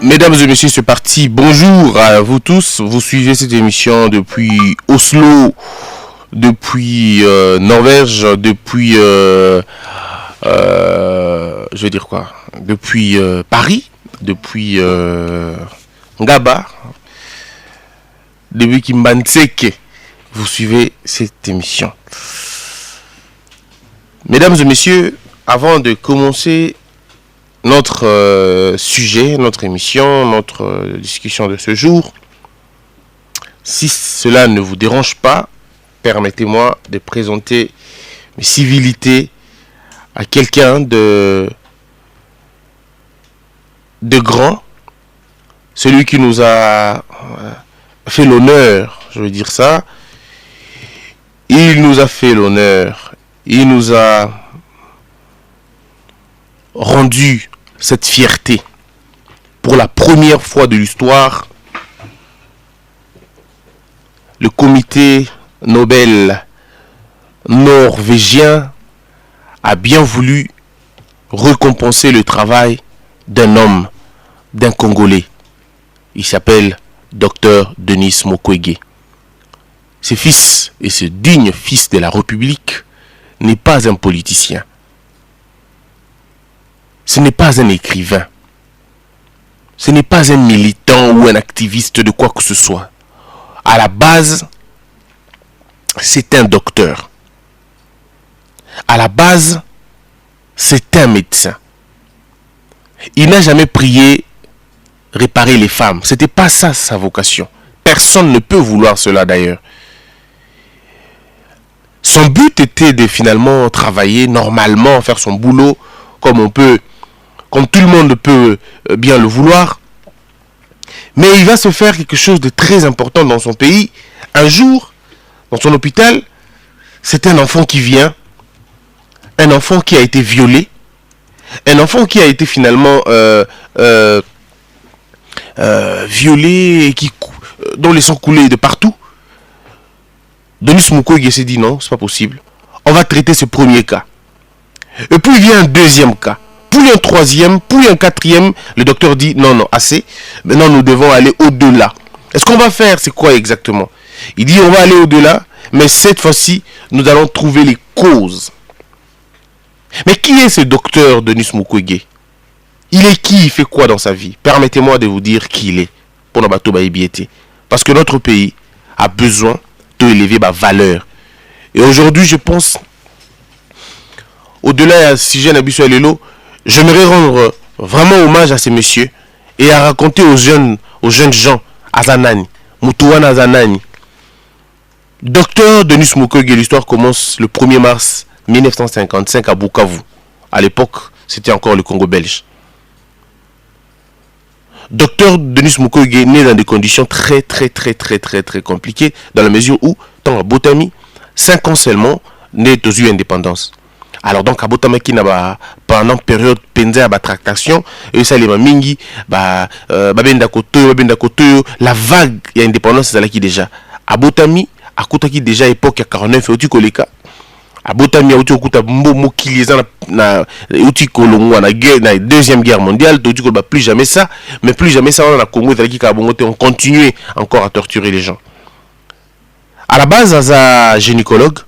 Mesdames et messieurs, c'est parti. Bonjour à vous tous. Vous suivez cette émission depuis Oslo, depuis Norvège, depuis je vais dire quoi, depuis Paris, depuis Ngaba, depuis Kimbanseke. Vous suivez cette émission. Mesdames et messieurs, avant de commencer notre sujet, notre émission, notre discussion de ce jour, si cela ne vous dérange pas, permettez-moi de présenter mes civilités à quelqu'un de grand, celui qui nous a fait l'honneur, je veux dire ça. Il nous a fait l'honneur, il nous a rendu cette fierté. Pour la première fois de l'histoire, le comité Nobel norvégien a bien voulu récompenser le travail d'un homme, d'un Congolais. Il s'appelle Dr Denis Mukwege. Ce fils et ce digne fils de la République n'est pas un politicien. Ce n'est pas un écrivain. Ce n'est pas un militant ou un activiste de quoi que ce soit. À la base, c'est un docteur. À la base, c'est un médecin. Il n'a jamais prié réparer les femmes. Ce n'était pas ça sa vocation. Personne ne peut vouloir cela d'ailleurs. Son but était de finalement travailler normalement, faire son boulot comme tout le monde peut bien le vouloir. Mais il va se faire quelque chose de très important dans son pays. Un jour, dans son hôpital, c'est un enfant qui vient, un enfant qui a été violé, un enfant qui a été finalement violé et dont les sangs coulaient de partout. Denis Mukwege s'est dit non, c'est pas possible. On va traiter ce premier cas. Et puis il vient un deuxième cas. Puis un troisième, puis un quatrième. Le docteur dit non, assez. Maintenant nous devons aller au-delà. Est-ce qu'on va faire, c'est quoi exactement? Il dit on va aller au-delà, mais cette fois-ci, nous allons trouver les causes. Mais qui est ce docteur Denis Mukwege? Il est qui? Il fait quoi dans sa vie? Permettez-moi de vous dire qui il est. Pour le bateau Baïbiété. Parce que notre pays a besoin d'élever ma valeur. Et aujourd'hui, je pense, au-delà de Sigène Abissou Lelo, j'aimerais rendre vraiment hommage à ces messieurs et à raconter aux jeunes gens, à Zanani, Moutouana Zanani. Docteur Denis Mukwege, l'histoire commence le 1er mars 1955 à Bukavu. À l'époque, c'était encore le Congo belge. Docteur Denis Mukwege est né dans des conditions très compliquées, dans la mesure où, tant à Botami, 5 ans seulement, né aux eu indépendance. Alors donc à Botami qui n'a pendant période penza à tractation, et ça les mingi, babenda kotoyo, la vague et indépendance c'est là qui déjà. À Botami, à Koutaki déjà époque à 49 et au Tikoleka. À Botami, au Tikokuta Mokili, na la deuxième guerre mondiale, plus jamais ça, mais plus jamais ça, on a Congo, on continuait encore à torturer les gens. À la base, un gynécologue,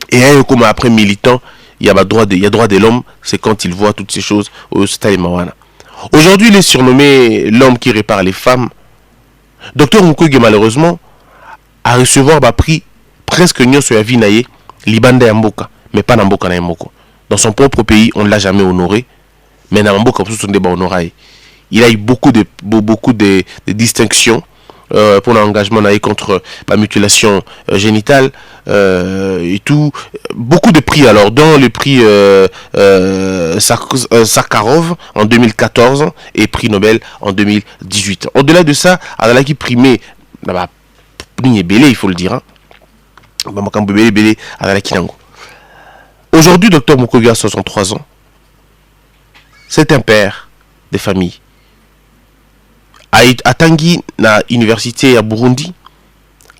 et comme après militant, il y a droit de l'homme, c'est quand il voit toutes ces choses au stade Mawana. Aujourd'hui, il est surnommé l'homme qui répare les femmes. Docteur Mukwege, malheureusement, a recevoir prix presque nyon sur la vie naïe. Libanda Yamboka, mais pas Namboka Naimoko. Dans son propre pays, on ne l'a jamais honoré, mais Namboka, on débat honoré. Il a eu beaucoup de distinctions pour l'engagement contre la mutilation génitale et tout. Beaucoup de prix, alors, dont le prix Sakharov en 2014 et prix Nobel en 2018. Au-delà de ça, Adala qui primait, il faut le dire, hein. Aujourd'hui, Dr Mukwege a 63 ans. C'est un père de famille. À Tanguy, na université à Burundi,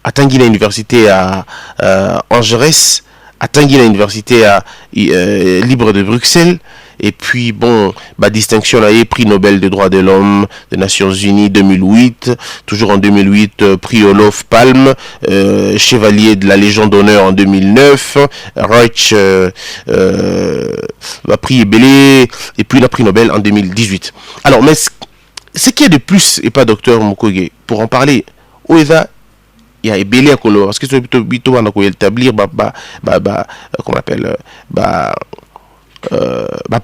à Tanguy, na université à Angeres, atteint l'université libre de Bruxelles. Et puis, bon, distinction là, prix Nobel des droits de l'homme des Nations Unies 2008, toujours en 2008, prix Olof Palme, chevalier de la Légion d'honneur en 2009, Reich, prix Ebele, et puis le prix Nobel en 2018. Alors, mais ce qu'il y a de plus, et pas docteur Mukwege, pour en parler, il y a Ebele à Kolo, parce que c'est plutôt on a établir, comment on appelle,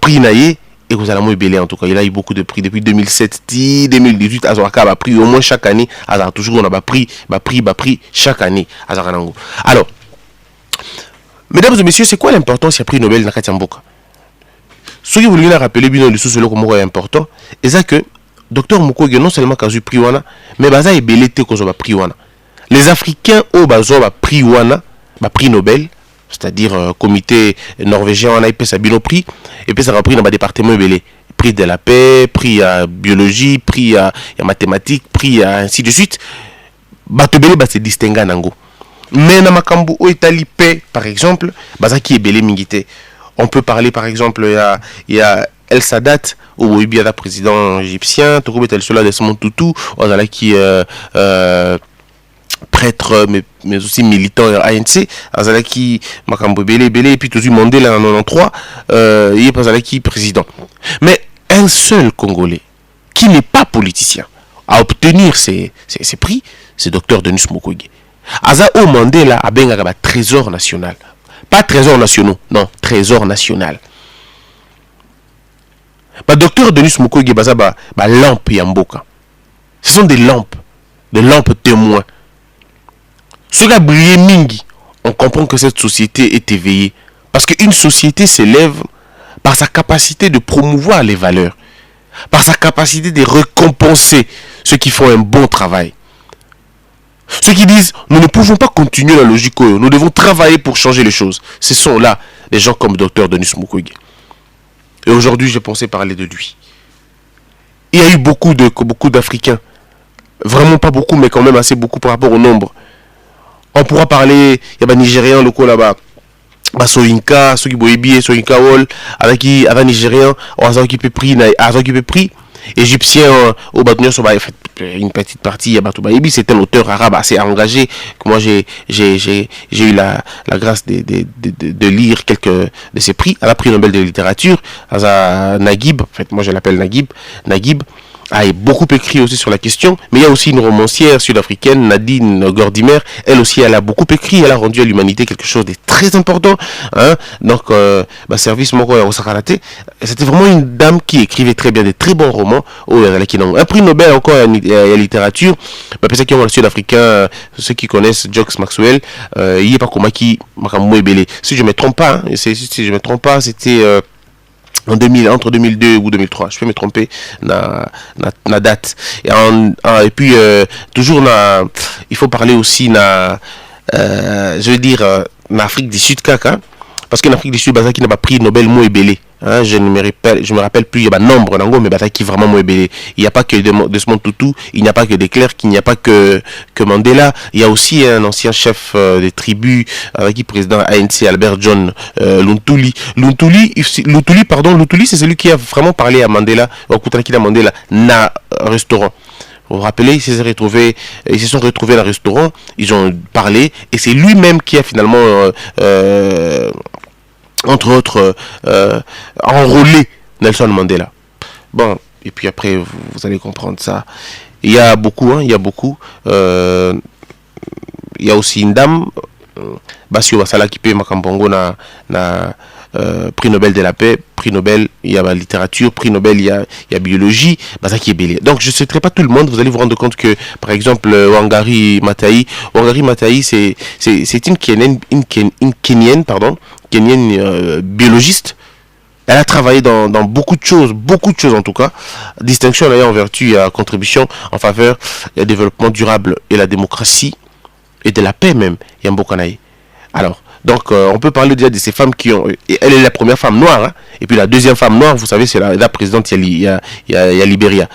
prix naïe et vous allez belé en tout cas il a eu beaucoup de prix depuis 2007 2018 azoraka prix au moins chaque année azar toujours on a prix chaque année azaranango. Alors mesdames et messieurs, c'est quoi l'importance du prix Nobel na Katiamboka? Ce que vous voulez rappeler bien le sous comme est important et ça que docteur Mukwege non seulement kazu prix wana mais baza ebelé te ko zo prix wana les africains au bazo prix wana prix Nobel, c'est-à-dire comité norvégien on a eu sa bino prix et puis ça a repris dans le département belé prix de la paix, prix à biologie, prix à mathématiques, prix à ainsi de suite. Bato belé se distingue nango. Mais na makambu o Italie paix par exemple, baza qui est belé mingité. On peut parler par exemple il y a El Sadat ou Ibia président égyptien, Toko Betel Sola de Simon Tutu, on a là qui prêtre mais aussi militant ANC azalaki makambo belé et puis tout Mandela en 93 il est azalaki président. Mais un seul Congolais qui n'est pas politicien à obtenir ces prix, c'est docteur Denis Mukwege. Aza au Mandela a benga trésor national, pas trésor national, non, trésor national. Docteur Denis Mukwege baza lampe yamboka. Ce sont des lampes témoins. Ce qui a brillé Mingi, on comprend que cette société est éveillée. Parce qu'une société s'élève par sa capacité de promouvoir les valeurs, par sa capacité de récompenser ceux qui font un bon travail. Ceux qui disent, nous ne pouvons pas continuer la logique, nous devons travailler pour changer les choses. Ce sont là les gens comme Dr Denis Mukwege. Et aujourd'hui, j'ai pensé parler de lui. Il y a eu beaucoup d'Africains. Vraiment pas beaucoup, mais quand même assez beaucoup par rapport au nombre. On pourra parler, il y a des Nigériens locaux là-bas. Soyinka, Soyiboebi, Soyinka Wall, avec qui, avant Nigérien, on a occupé prix, Égyptien, au Batunion, une petite partie, il y a Batoubaebi, c'est un auteur arabe assez engagé, que moi j'ai eu la grâce de lire quelques de ses prix, à la prix Nobel de littérature, à Naguib, en fait, moi je l'appelle Naguib, a beaucoup écrit aussi sur la question, mais il y a aussi une romancière sud-africaine, Nadine Gordimer, elle aussi elle a beaucoup écrit, elle a rendu à l'humanité quelque chose de très important, hein? Donc service moko au Sakarate, c'était vraiment une dame qui écrivait très bien des très bons romans, un prix Nobel encore à la littérature, peut-être qu'il y a un sud-africain, ceux qui connaissent Jocks Maxwell, il n'y a pas comme qui si je ne me trompe pas, hein, si je me trompe pas, c'était entre 2002 ou 2003, je peux me tromper na date. Et puis toujours il faut parler aussi je veux dire en Afrique du Sud kaka, parce qu'en Afrique du Sud qui n'a pas pris Nobel mo ebele. Hein, je me rappelle plus, il y a un nombre d'ango, mais qui vraiment mo ebele. Il n'y a pas que Desmond Tutu, il n'y a pas que De Klerk, il n'y a pas que Mandela. Il y a aussi un ancien chef des tribus avec qui président ANC Albert John Luntuli, c'est celui qui a vraiment parlé à Mandela, au Kutanakila Mandela, na restaurant. Vous vous rappelez, ils se sont retrouvés dans le restaurant, ils ont parlé, et c'est lui-même qui a finalement entre autres enrôlé Nelson Mandela. Bon, et puis après vous allez comprendre ça. Il y a beaucoup, il y a aussi une dame, Basio Basala qui paye Makambongo na prix Nobel de la paix, prix Nobel, il y a la littérature, prix Nobel, il y a biologie, ça qui est belé. Donc je ne citerai pas tout le monde, vous allez vous rendre compte que par exemple Wangari Maathai, c'est une Kenyenne biologiste. Elle a travaillé dans beaucoup de choses en tout cas. Distinction d'ailleurs en vertu à contribution en faveur du développement durable et la démocratie et de la paix même. Yambokanaï. Alors, Donc, on peut parler déjà de ces femmes qui ont... Elle est la première femme noire. Hein, et puis la deuxième femme noire, vous savez, c'est la présidente, il y a Libéria,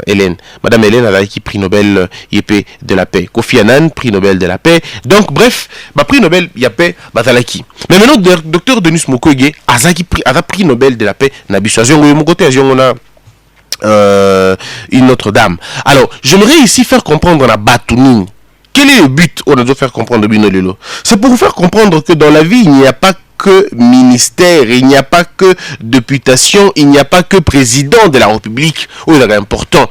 Hélène. Madame Hélène, elle a qui prix Nobel IP de la paix. Kofi Annan, prix Nobel de la paix. Donc, bref, prix Nobel, il y a paix, Batalaki. Mais maintenant, docteur Denis Mukwege a prix Nobel de la paix. Une autre dame. Alors, j'aimerais ici faire comprendre la Batounine. Quel est le but on doit faire comprendre Bino Lelo? C'est pour vous faire comprendre que dans la vie, il n'y a pas que ministère, il n'y a pas que députation, il n'y a pas que président de la République. Oh, c'est important.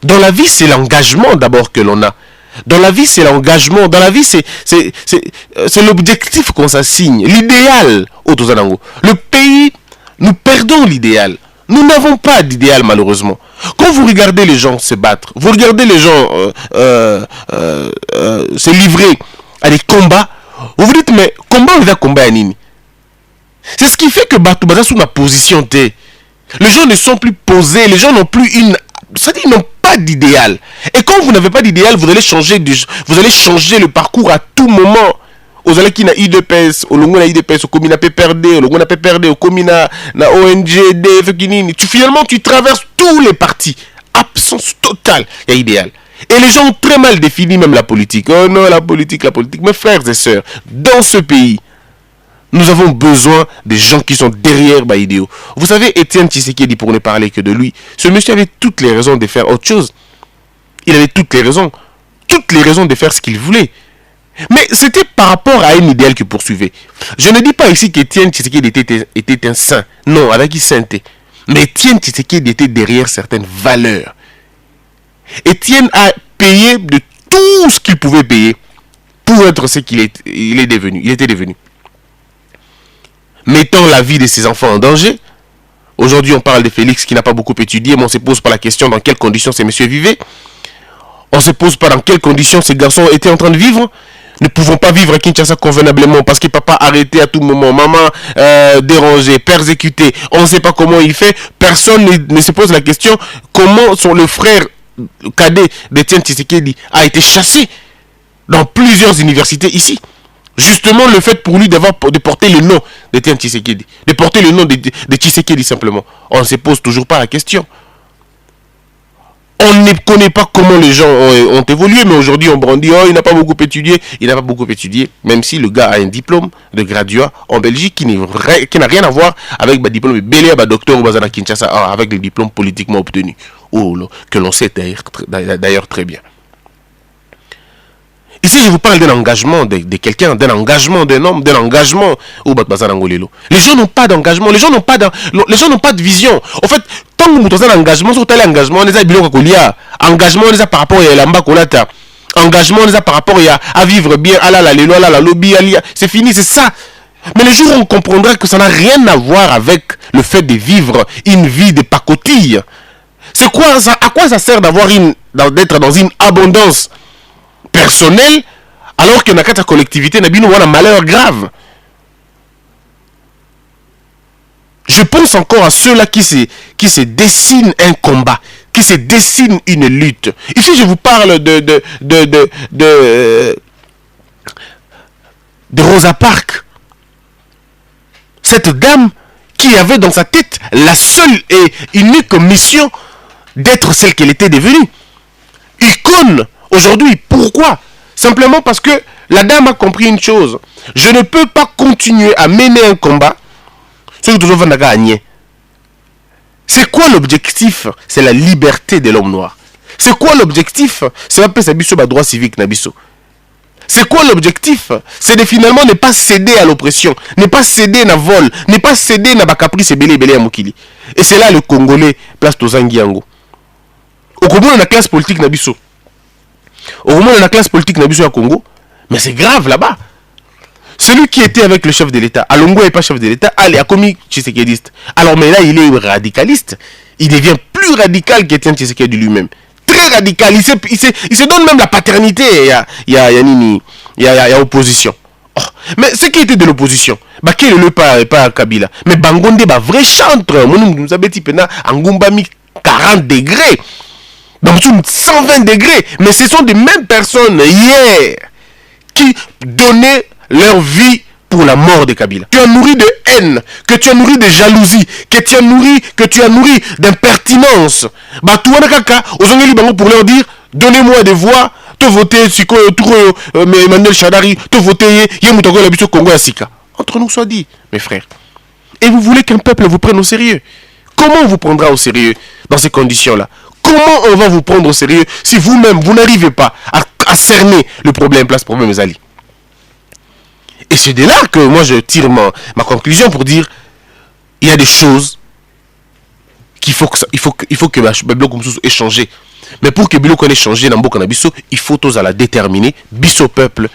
Dans la vie, c'est l'engagement d'abord que l'on a. Dans la vie, c'est l'engagement. Dans la vie, c'est l'objectif qu'on s'assigne. L'idéal. Le pays, nous perdons l'idéal. Nous n'avons pas d'idéal, malheureusement. Quand vous regardez les gens se battre, vous regardez les gens se livrer à des combats, vous vous dites, mais combat on va combat à Nini? C'est ce qui fait que Batou Baza sous ma position T. Les gens ne sont plus posés, les gens n'ont plus une... C'est-à-dire ils n'ont pas d'idéal. Et quand vous n'avez pas d'idéal, vous allez changer le parcours à tout moment. Aux allez qui na IDPS, au longo na IDPS, au comina peut perdre, au longo na peut perdre, au comina na ONG, DF, finalement tu traverses tous les partis. Absence totale, il y a idéal. Et les gens ont très mal défini même la politique. Oh non, la politique. Mes frères et sœurs, dans ce pays, nous avons besoin des gens qui sont derrière Baïdéo. Vous savez, Étienne Tshisekedi, pour ne parler que de lui, ce monsieur avait toutes les raisons de faire autre chose. Il avait toutes les raisons de faire ce qu'il voulait. Mais c'était par rapport à un idéal qu'il poursuivait. Je ne dis pas ici qu'Étienne Tshisekedi était un saint. Non, avec qui sainteté. Mais Étienne Tshisekedi était derrière certaines valeurs. Étienne a payé de tout ce qu'il pouvait payer pour être ce qu'il est devenu. Il était devenu. Mettant la vie de ses enfants en danger. Aujourd'hui, on parle de Félix qui n'a pas beaucoup étudié, mais on ne se pose pas la question dans quelles conditions ces messieurs vivaient. On ne se pose pas dans quelles conditions ces garçons étaient en train de vivre. Ne pouvons pas vivre à Kinshasa convenablement parce que papa arrêté à tout moment, maman dérangée, persécutée, on ne sait pas comment il fait. Personne ne se pose la question comment le frère cadet d'Étienne Tshisekedi a été chassé dans plusieurs universités ici. Justement, le fait pour lui de porter le nom d'Étienne Tshisekedi, de porter le nom de Tshisekedi simplement, on ne se pose toujours pas la question. On ne connaît pas comment les gens ont évolué, mais aujourd'hui on brandit, oh il n'a pas beaucoup étudié, même si le gars a un diplôme de graduat en Belgique qui n'a rien à voir avec le diplôme de docteur ou Bazana Kinshasa, avec les diplômes politiquement obtenus, que l'on sait d'ailleurs très bien. Ici, je vous parle d'un engagement de quelqu'un, d'un engagement d'un homme, d'un engagement au Bazanangolelo. Les gens n'ont pas d'engagement, les gens n'ont pas de vision. En fait, tant que vous avez un engagement, sur tel engagement, on les a engagement, on les a par rapport à l'amba kolata. Engagement, on les a par rapport à vivre bien, à la lobby, c'est fini, c'est ça. Mais le jour où on comprendra que ça n'a rien à voir avec le fait de vivre une vie de pacotille. C'est quoi ça? À quoi ça sert d'être dans une abondance personnelle alors que dans la collectivité, on a un malheur grave? Je pense encore à ceux-là qui se dessinent un combat, qui se dessinent une lutte. Ici, je vous parle de Rosa Parks. Cette dame qui avait dans sa tête la seule et unique mission d'être celle qu'elle était devenue. Icône aujourd'hui. Pourquoi? Simplement parce que la dame a compris une chose. Je ne peux pas continuer à mener un combat. C'est quoi l'objectif? C'est la liberté de l'homme noir. C'est quoi l'objectif? C'est un peu sa droit civique. C'est quoi l'objectif? C'est de finalement ne pas céder à l'oppression, ne pas céder à vol, ne pas céder à caprice belé à Mokili. Et c'est là le Congolais place Tozangiango. Au Congo, on a la classe politique Nabiso. Au Congo, on a la classe politique Nabiso à Congo. Mais c'est grave là-bas. Celui qui était avec le chef de l'État, Alongo n'est pas chef de l'État, il a commis Tshisekediste. Alors, mais là, il est radicaliste. Il devient plus radical qu'Étienne Tshisekedi lui-même. Très radical. Il se donne même la paternité. Il y a opposition. Oh. Mais ce qui était de l'opposition, qui ne pas Kabila. Mais Bangonde, vrai chantre. Nous avons dit Angumbami 40 degrés. Donc 120 degrés. Mais ce sont des mêmes personnes hier qui donnaient leur vie pour la mort de Kabila. Tu as nourri de haine, que tu as nourri de jalousie, que tu as nourri d'impertinence. Bah, tout kaka, ozongeli bango pour leur dire, donnez-moi des voix, te voter, Siko, Emmanuel Chadari, te voter, Yemoutago, la Congo, Sika. Entre nous soit dit, mes frères. Et vous voulez qu'un peuple vous prenne au sérieux? Comment on vous prendra au sérieux dans ces conditions-là? Comment on va vous prendre au sérieux si vous-même, vous n'arrivez pas à cerner le problème, place problème, mes alliés? Et c'est de là que moi je tire ma conclusion pour dire il y a des choses qu'il faut que Bloc ait changé. Mais pour que Bloc ait changé dans Boka Nabiso, il faut tous à la déterminer, biso peuple,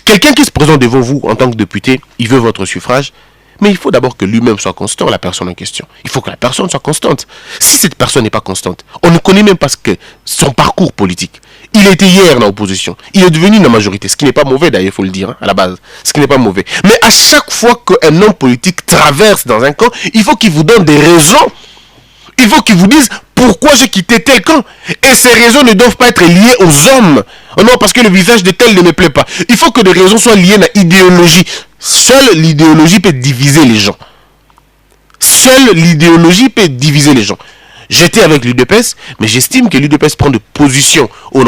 quelqu'un qui se présente devant vous en tant que député, il veut votre suffrage, mais il faut d'abord que lui-même soit constant, la personne en question. Il faut que la personne soit constante. Si cette personne n'est pas constante, on ne connaît même pas son parcours politique. Il était hier dans l'opposition. Il est devenu dans la majorité. Ce qui n'est pas mauvais d'ailleurs, il faut le dire, hein, à la base. Ce qui n'est pas mauvais. Mais à chaque fois qu'un homme politique traverse dans un camp, il faut qu'il vous donne des raisons. Il faut qu'il vous dise pourquoi j'ai quitté tel camp. Et ces raisons ne doivent pas être liées aux hommes. Oh non, parce que le visage de tel ne me plaît pas. Il faut que des raisons soient liées à l'idéologie. Seule l'idéologie peut diviser les gens. Seule l'idéologie peut diviser les gens. J'étais avec l'UDPS, mais j'estime que l'UDPS prend de positions au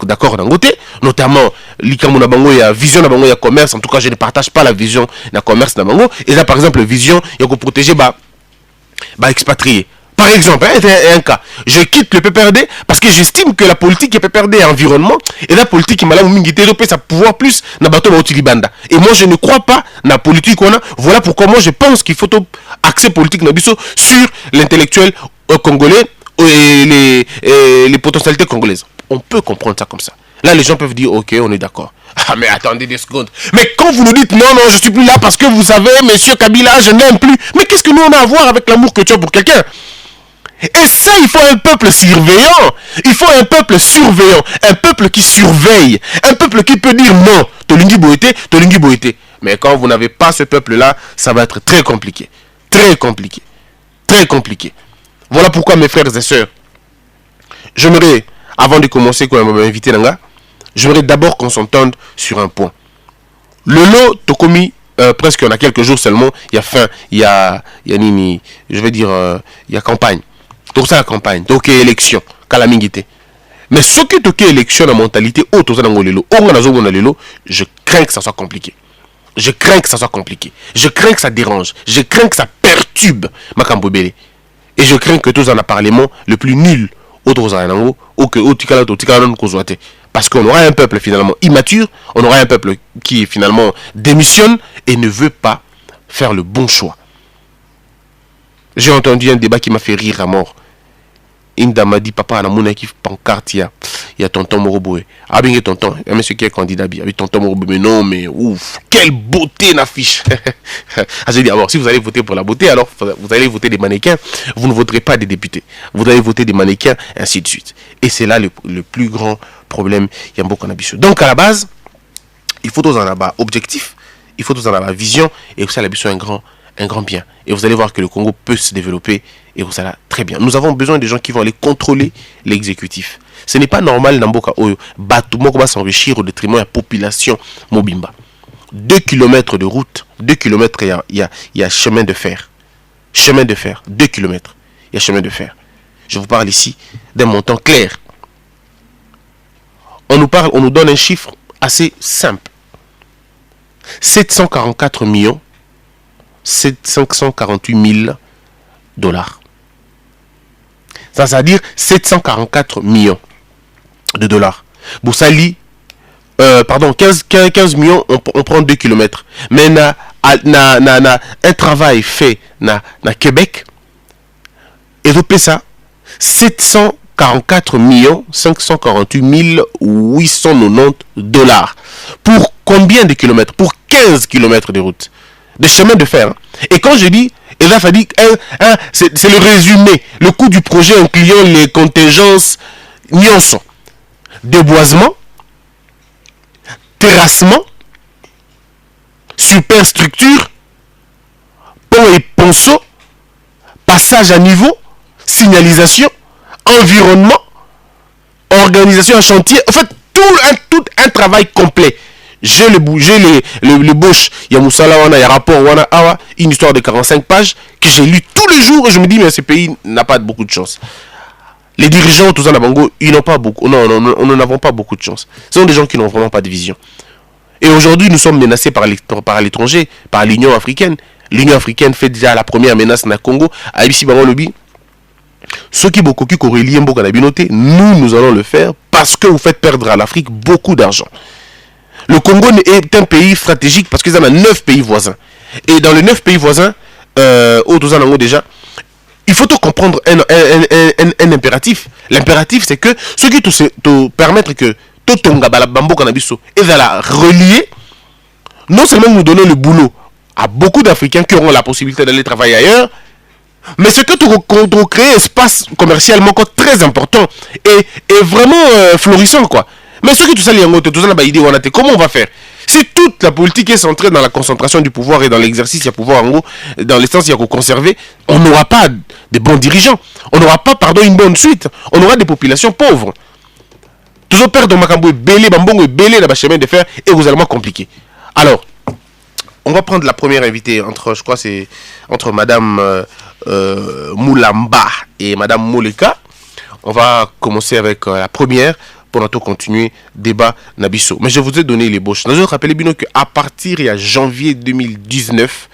d'accord d'un côté, notamment l'Ikamouna il y a vision il y a commerce. En tout cas, je ne partage pas la vision de commerce d'Abango. Et là, par exemple, la vision, il y a qu'on protéger expatriés. Par exemple, un cas, je quitte le PPRD parce que j'estime que la politique est PPRD est environnement et la politique est malade ou ça pouvoir plus na bateau banda. Et moi je ne crois pas na politique qu'on a. Voilà pourquoi moi je pense qu'il faut axer politique nabiso sur l'intellectuel congolais et les potentialités congolaises. On peut comprendre ça comme ça. Là les gens peuvent dire ok, on est d'accord. Ah mais attendez des secondes. Mais quand vous nous dites non, je suis plus là parce que vous savez, monsieur Kabila, je n'aime plus. Mais qu'est-ce que nous on a à voir avec l'amour que tu as pour quelqu'un? Et ça, il faut un peuple surveillant. Il faut un peuple surveillant. Un peuple qui surveille. Un peuple qui peut dire non. Tolingi Boété. Mais quand vous n'avez pas ce peuple-là, ça va être très compliqué. Très compliqué. Très compliqué. Voilà pourquoi, mes frères et sœurs, j'aimerais, avant de commencer, quand on m'a invité, j'aimerais d'abord qu'on s'entende sur un point. Le lot Tokomi, presque on a quelques jours seulement, il y a fin, il y a Nini, je vais dire, il y a campagne. Donc ça la campagne, donc élection, calamité. Mais ce qui est élection la mentalité, je crains que ça soit compliqué. Je crains que ça soit compliqué. Je crains que ça dérange. Je crains que ça perturbe ma Cambobélé. Et je crains que tous en a parlement le plus nul parce qu'on aura un peuple finalement immature, on aura un peuple qui finalement démissionne et ne veut pas faire le bon choix. J'ai entendu un débat qui m'a fait rire à mort. Une dame m'a dit, papa, on a mon équipe pancarte, il y a tonton Moroboué. Ah bien, tonton, il y a monsieur qui est candidat, il y a tonton Moroboué. Mais non, mais ouf, quelle beauté l'affiche. J'ai dit, alors, si vous allez voter pour la beauté, alors vous allez voter des mannequins, vous ne voterez pas des députés. Vous allez voter des mannequins, ainsi de suite. Et c'est là le plus grand problème, il y a beaucoup d'ambition. Donc, à la base, il faut tous en avoir objectif, il faut tous en avoir vision, et ça, l'ambition est un grand bien. Et vous allez voir que le Congo peut se développer et vous allez très bien. Nous avons besoin de gens qui vont aller contrôler l'exécutif. Ce n'est pas normal dans Mboka Oyo. Batumoko va s'enrichir au détriment de la population Mobimba. 2 km de route, 2 km, il y a chemin de fer. Chemin de fer, 2 km. Il y a chemin de fer. Je vous parle ici d'un montant clair. On nous donne un chiffre assez simple. 744 millions. 548 000 dollars. Ça veut dire 744 millions de dollars. Boussali, 15 millions, on prend 2 km. Mais un travail fait na Québec, et vous payez ça 744 548 890 dollars. Pour combien de kilomètres? Pour 15 km de route. De chemin de fer. Et quand je dis, et là, ça dit, c'est le résumé. Le coût du projet incluant les contingences Nyonson. Déboisement, terrassement, superstructure, pont et ponceau, passage à niveau, signalisation, environnement, organisation à chantier. En fait, tout un travail complet. J'ai le Bosch, il y a Moussala, il y a rapport, une histoire de 45 pages que j'ai lu tous les jours et je me dis, mais ce pays n'a pas beaucoup de chance. Les dirigeants, tout ça, Nabango, ils n'ont pas beaucoup. Non, nous n'avons pas beaucoup de chance. Ce sont des gens qui n'ont vraiment pas de vision. Et aujourd'hui, nous sommes menacés par l'étranger, par l'Union africaine. L'Union africaine fait déjà la première menace dans le Congo. À Ibisi Bango Lobby. Ceux qui beaucoup qui corrélient beaucoup à la binoté, nous allons le faire parce que vous faites perdre à l'Afrique beaucoup d'argent. Le Congo est un pays stratégique parce qu'ils ont 9 pays voisins. Et dans les 9 pays voisins, déjà, il faut comprendre un impératif. L'impératif, c'est que ce qui te permettre que Totonga Balabambo Kanabiso et la relier, non seulement nous donner le boulot à beaucoup d'Africains qui auront la possibilité d'aller travailler ailleurs, mais c'est que tu crées un espace commercialement très important et vraiment florissant, quoi. Mais ce qui tout ça, comment on va faire? Si toute la politique est centrée dans la concentration du pouvoir et dans l'exercice du pouvoir, en gros, dans l'instance, il y a qu'on conserver, on n'aura pas de bons dirigeants. On n'aura pas, une bonne suite. On aura des populations pauvres. Toujours perdre Makambo et Belé, Bambongo et Belé, là-bas, chemin de fer, est réellement compliqué. Alors, on va prendre la première invitée je crois c'est entre Madame Moulamba et Madame Moleka. On va commencer avec la première pour continuer débat Nabiso. Mais je vous ai donné les bouches. Je rappelle bien qu'à partir de janvier 2019,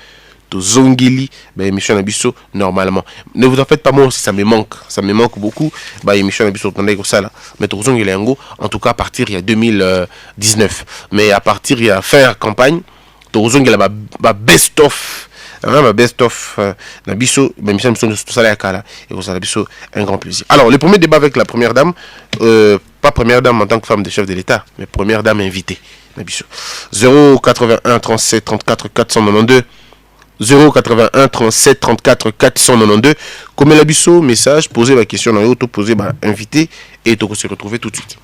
de Zongeli, émission Nabiso normalement. Ne vous en faites pas, moi aussi ça me manque beaucoup. Émission Nabiso comme ça là. Mais de Zongeli en tout cas à partir de 2019. Mais à partir de fin campagne, de Zongeli la best of. Vraiment best of Nabiso, émission tout ça là et vous avez un grand plaisir. Alors le premier débat avec la première dame, pas première dame en tant que femme de chef de l'État, mais première dame invitée. Nabiso. 081 37 34 492. 081 37 34 492. Comme Nabiso, message, posez la question dans l'auto, posez invité et tu se retrouver tout de suite.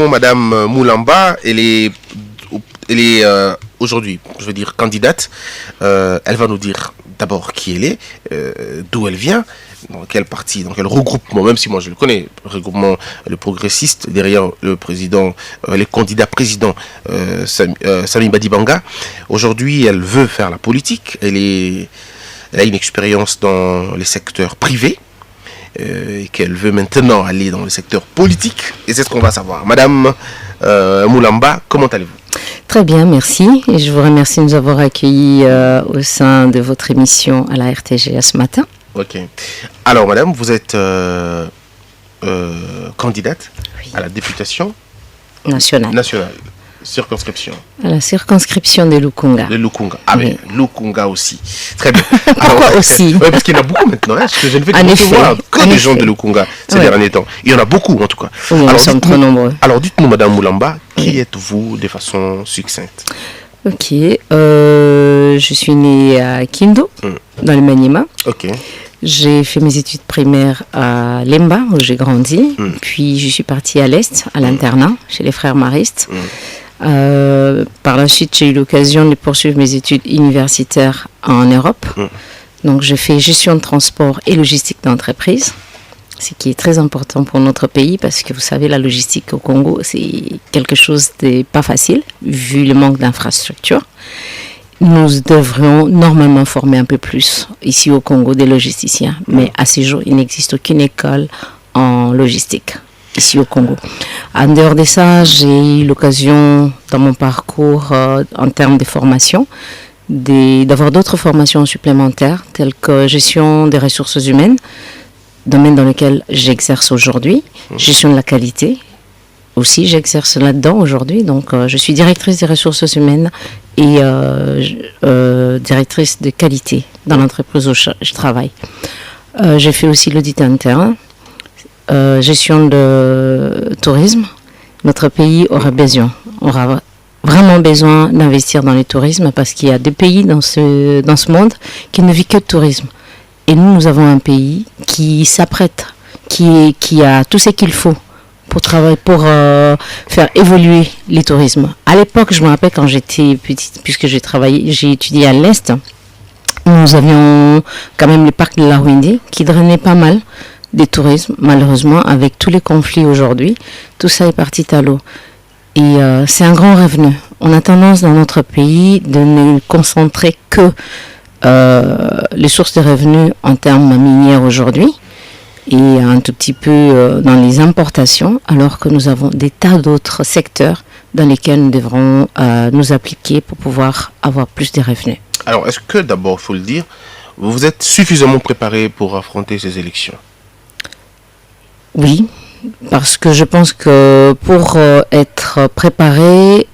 Madame Moulamba, elle est aujourd'hui, je veux dire, candidate. Elle va nous dire d'abord qui elle est, d'où elle vient, dans quel parti, dans quel regroupement, même si moi je le connais, le regroupement le progressiste, derrière le président, les candidats présidents Sami Badibanga. Aujourd'hui, elle veut faire la politique, elle a une expérience dans les secteurs privés, et qu'elle veut maintenant aller dans le secteur politique, et c'est ce qu'on va savoir. Madame Moulamba, comment allez-vous? Très bien, merci. Et je vous remercie de nous avoir accueillis au sein de votre émission à la RTG ce matin. Ok. Alors, madame, vous êtes candidate à la députation nationale. Circonscription. À la circonscription de Lukunga. De Lukunga. Ah oui, Lukunga aussi. Très bien. Pourquoi aussi? Oui, parce qu'il y en a beaucoup maintenant. Parce que je ne fais que des gens de Lukunga ces derniers temps. Il y en a beaucoup, en tout cas. Oui, nous sommes trop nombreux. Alors, dites-nous, Madame Moulamba, qui êtes-vous de façon succincte? Ok. Je suis née à Kindo, dans le Maniema. Ok. J'ai fait mes études primaires à Lemba, où j'ai grandi. Puis, je suis partie à l'Est, à l'internat, chez les frères maristes. Par la suite, j'ai eu l'occasion de poursuivre mes études universitaires en Europe. Donc, j'ai fait gestion de transport et logistique d'entreprise, ce qui est très important pour notre pays parce que vous savez, la logistique au Congo, c'est quelque chose de pas facile, vu le manque d'infrastructures. Nous devrions normalement former un peu plus ici au Congo des logisticiens, mais à ce jour, il n'existe aucune école en logistique ici au Congo. En dehors de ça, j'ai eu l'occasion dans mon parcours en termes de formation d'avoir d'autres formations supplémentaires telles que gestion des ressources humaines, domaine dans lequel j'exerce aujourd'hui, gestion de la qualité. Aussi, j'exerce là-dedans aujourd'hui, donc je suis directrice des ressources humaines et directrice de qualité dans l'entreprise où je travaille. J'ai fait aussi l'audit interne, gestion de tourisme. Notre pays aura vraiment besoin d'investir dans le tourisme parce qu'il y a des pays dans ce monde qui ne vivent que de tourisme. Et nous avons un pays qui s'apprête, qui a tout ce qu'il faut pour travailler, pour faire évoluer les tourismes. À l'époque, je me rappelle quand j'étais petite, puisque j'ai étudié à l'Est, nous avions quand même le parc de la Rwindi qui drainait pas mal des tourismes. Malheureusement, avec tous les conflits aujourd'hui, tout ça est parti à l'eau. Et c'est un grand revenu. On a tendance dans notre pays de ne concentrer que les sources de revenus en termes miniers aujourd'hui et un tout petit peu dans les importations, alors que nous avons des tas d'autres secteurs dans lesquels nous devrons nous appliquer pour pouvoir avoir plus de revenus. Alors, est-ce que d'abord, il faut le dire, vous êtes suffisamment préparé pour affronter ces élections? Oui, parce que je pense que pour être préparé,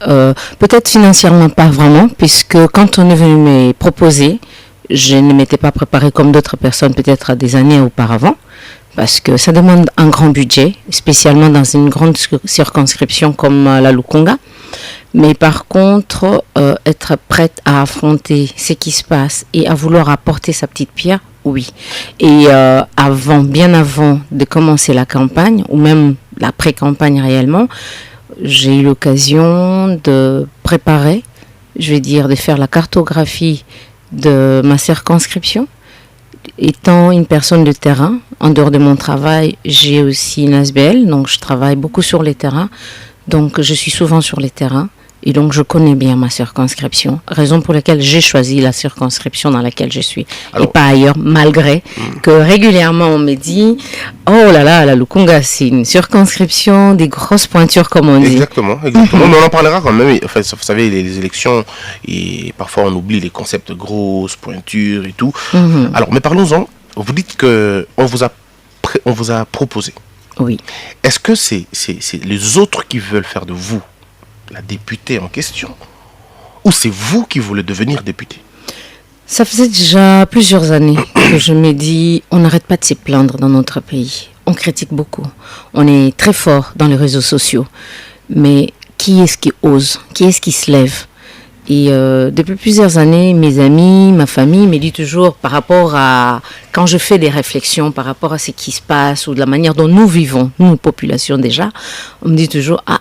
peut-être financièrement pas vraiment, puisque quand on est venu me proposer, je ne m'étais pas préparé comme d'autres personnes peut-être des années auparavant, parce que ça demande un grand budget, spécialement dans une grande circonscription comme la Lukunga. Mais par contre, être prête à affronter ce qui se passe et à vouloir apporter sa petite pierre, oui. Et bien avant de commencer la campagne, ou même la pré-campagne réellement, j'ai eu l'occasion de préparer, je vais dire, de faire la cartographie de ma circonscription. Étant une personne de terrain, en dehors de mon travail, j'ai aussi une ASBL, donc je travaille beaucoup sur les terrains. Donc je suis souvent sur les terrains. Et donc, je connais bien ma circonscription, raison pour laquelle j'ai choisi la circonscription dans laquelle je suis. Alors, et pas ailleurs, malgré que régulièrement on me dit « Oh là là, la Lukunga, c'est une circonscription des grosses pointures, comme on dit. » Exactement. Mais on en parlera quand même. Enfin, vous savez, les élections, et parfois on oublie les concepts de grosses pointures et tout. Alors, mais parlons-en. Vous dites qu'on vous a proposé. Oui. Est-ce que c'est les autres qui veulent faire de vous la députée en question, ou c'est vous qui voulez devenir député? Ça faisait déjà plusieurs années que je me dis, on n'arrête pas de se plaindre dans notre pays. On critique beaucoup. On est très fort dans les réseaux sociaux. Mais qui est-ce qui ose? Qui est-ce qui se lève? Et depuis plusieurs années, mes amis, ma famille me disent toujours par rapport à, quand je fais des réflexions par rapport à ce qui se passe ou de la manière dont nous vivons, nous, population déjà, on me dit toujours, ah,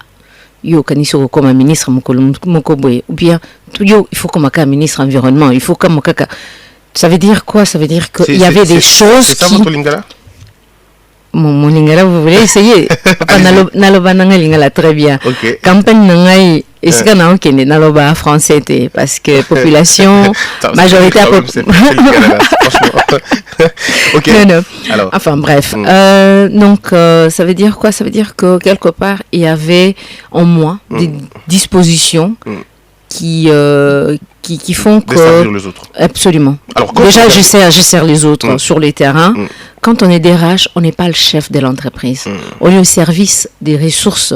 yo kaniso comme un ministre mokoboye, ou bien yo il faut comme un ministre environnement, il faut comme ça veut dire quoi? Ça veut dire qu'il y avait des choses. C'est ça votre lingala? Mon lingala, vous voulez essayer? Papa naloba nanga lingala très bien. Okay. Campagne nangai est-ce qu'on a ok naloba français parce que population majoritaire ok. Non. Alors. Enfin bref. Donc ça veut dire quoi? Ça veut dire que quelque part il y avait en moi des dispositions qui font que servir les autres. Absolument. Alors, déjà je sers les autres sur les terrains. Quand on est DRH, on n'est pas le chef de l'entreprise. On est au service des ressources.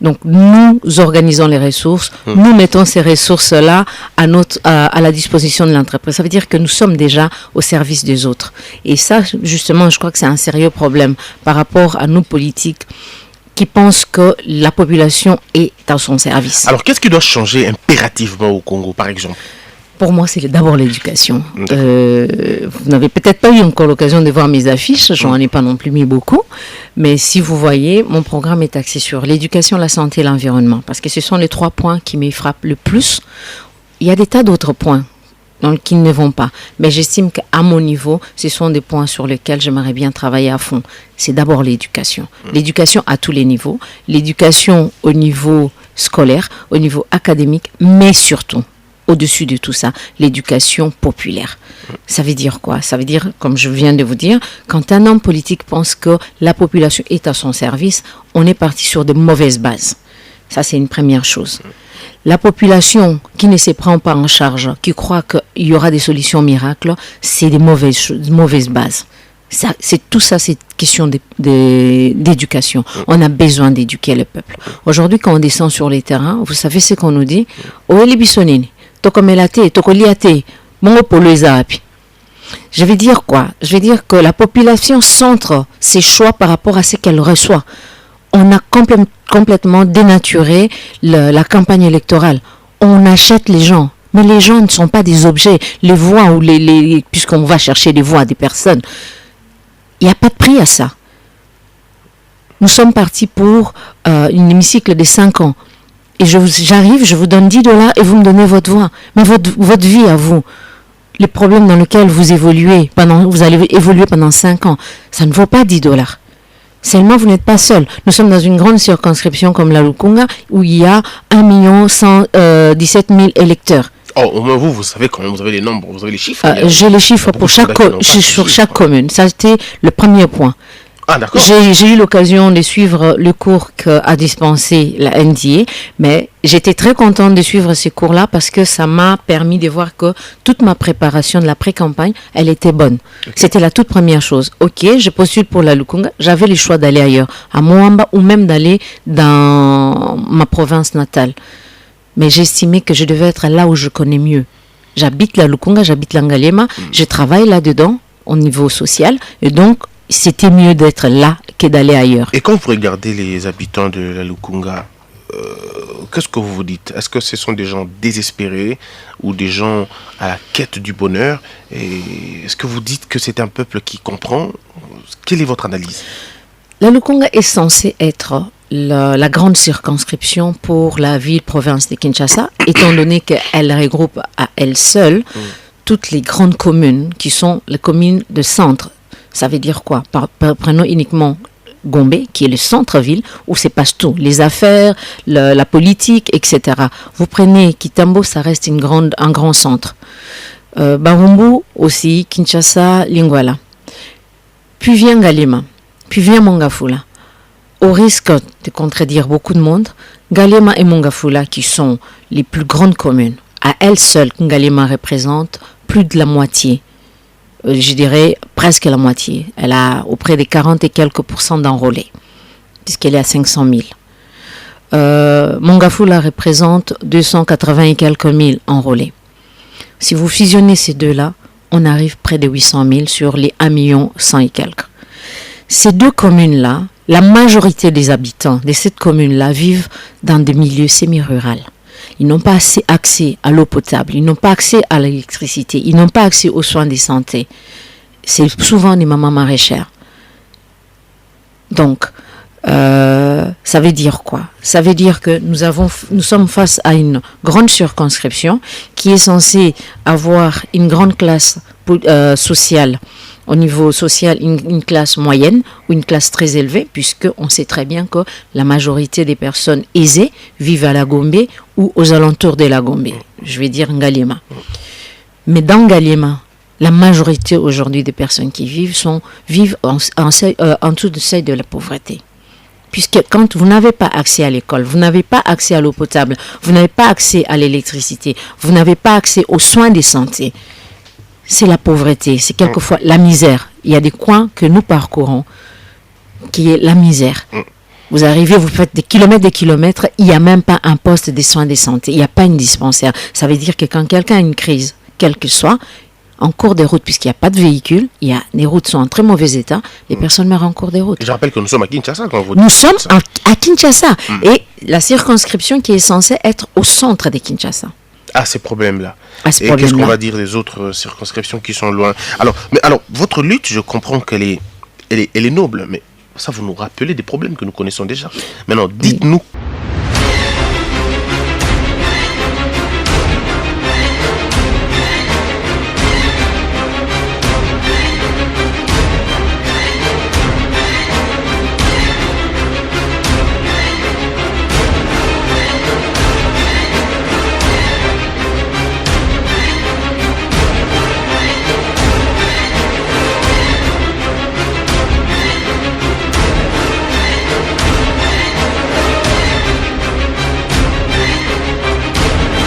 Donc nous organisons les ressources, nous mettons ces ressources-là à la disposition de l'entreprise. Ça veut dire que nous sommes déjà au service des autres. Et ça, justement, je crois que c'est un sérieux problème par rapport à nos politiques qui pensent que la population est à son service. Alors, qu'est-ce qui doit changer impérativement au Congo, par exemple? Pour moi, c'est d'abord l'éducation. Vous n'avez peut-être pas eu encore l'occasion de voir mes affiches, j'en ai pas non plus mis beaucoup, mais si vous voyez, mon programme est axé sur l'éducation, la santé et l'environnement, parce que ce sont les 3 points qui me frappent le plus. Il y a des tas d'autres points qui ne vont pas, mais j'estime qu'à mon niveau, ce sont des points sur lesquels j'aimerais bien travailler à fond. C'est d'abord l'éducation. L'éducation à tous les niveaux, l'éducation au niveau scolaire, au niveau académique, mais surtout, au-dessus de tout ça, l'éducation populaire. Ça veut dire quoi? Ça veut dire, comme je viens de vous dire, quand un homme politique pense que la population est à son service, on est parti sur de mauvaises bases. Ça, c'est une première chose. La population qui ne se prend pas en charge, qui croit qu'il y aura des solutions miracles, c'est des mauvaises bases. Tout ça, c'est question d'éducation. On a besoin d'éduquer le peuple. Aujourd'hui, quand on descend sur les terrains, vous savez ce qu'on nous dit? Je vais dire quoi? Je vais dire que la population centre ses choix par rapport à ce qu'elle reçoit. On a complètement dénaturé la campagne électorale. On achète les gens. Mais les gens ne sont pas des objets. Les voix, puisqu'on va chercher les voix des personnes, il n'y a pas de prix à ça. Nous sommes partis pour un hémicycle de 5 ans. Et j'arrive, je vous donne $10 et vous me donnez votre voix. Mais votre vie à vous. les problèmes dans lesquels vous allez évoluer pendant 5 ans, ça ne vaut pas 10 $. Seulement, vous n'êtes pas seul. Nous sommes dans une grande circonscription comme la Lukunga, où il y a 1,117 000 électeurs. Oh, au moins vous savez quand même, vous avez les nombres, vous avez les chiffres. J'ai les chiffres sur chaque commune. Ça, c'était le premier point. Ah, d'accord. J'ai eu l'occasion de suivre le cours qu'a dispensé la NDA, mais j'étais très contente de suivre ces cours-là parce que ça m'a permis de voir que toute ma préparation de la pré-campagne, elle était bonne. Okay. C'était la toute première chose. Ok, je postule pour la Lukunga, j'avais le choix d'aller ailleurs, à Moamba ou même d'aller dans ma province natale. Mais j'estimais que je devais être là où je connais mieux. J'habite la Lukunga, j'habite l'Angaliema, je travaille là-dedans au niveau social, et donc c'était mieux d'être là que d'aller ailleurs. Et quand vous regardez les habitants de la Lukunga, qu'est-ce que vous vous dites? Est-ce que ce sont des gens désespérés ou des gens à la quête du bonheur? Et est-ce que vous dites que c'est un peuple qui comprend? Quelle est votre analyse? La Lukunga est censée être la grande circonscription pour la ville-province de Kinshasa, étant donné qu'elle regroupe à elle seule toutes les grandes communes qui sont les communes de centre. Ça veut dire quoi? Prenons uniquement Gombe, qui est le centre-ville, où se passe tout, les affaires, la politique, etc. Vous prenez Kitambo, ça reste un grand centre. Barumbu aussi, Kinshasa, Lingwala. Puis vient Galema, puis vient Mongafula. Au risque de contredire beaucoup de monde, Galema et Mongafula, qui sont les plus grandes communes, à elles seules, Galema représente plus de la moitié. Je dirais presque la moitié. Elle a auprès des 40 et quelques % d'enrôlés, puisqu'elle est à 500 000. Mongafula représente 280 et quelques mille enrôlés. Si vous fusionnez ces deux-là, on arrive près de 800 000 sur les 1 100 000 et quelques. Ces deux communes-là, la majorité des habitants de cette commune-là vivent dans des milieux semi-ruraux. Ils n'ont pas assez accès à l'eau potable, ils n'ont pas accès à l'électricité, ils n'ont pas accès aux soins de santé. C'est souvent des mamans maraîchères. Donc, ça veut dire quoi? Ça veut dire que nous sommes face à une grande circonscription qui est censée avoir une grande classe sociale. Au niveau social, une classe moyenne ou une classe très élevée, puisqu'on sait très bien que la majorité des personnes aisées vivent à la Gombe ou aux alentours de la Gombe. Je vais dire Ngaliema. Mais dans Ngaliema, la majorité aujourd'hui des personnes qui vivent en dessous du seuil de la pauvreté. Puisque quand vous n'avez pas accès à l'école, vous n'avez pas accès à l'eau potable, vous n'avez pas accès à l'électricité, vous n'avez pas accès aux soins de santé, c'est la pauvreté, c'est quelquefois la misère. Il y a des coins que nous parcourons qui est la misère. Vous arrivez, vous faites des kilomètres, il n'y a même pas un poste de soins de santé, il n'y a pas une dispensaire. Ça veut dire que quand quelqu'un a une crise, quelle que soit, en cours des routes, puisqu'il n'y a pas de véhicules, les routes sont en très mauvais état, les personnes meurent en cours des routes. Je rappelle que nous sommes à Kinshasa quand vous dites. Nous sommes à Kinshasa, et la circonscription qui est censée être au centre de Kinshasa. À ces problèmes-là. Et qu'est-ce qu'on va dire des autres circonscriptions qui sont loin? Alors, votre lutte, je comprends qu'elle est noble, mais ça, vous nous rappelez des problèmes que nous connaissons déjà. Maintenant, dites-nous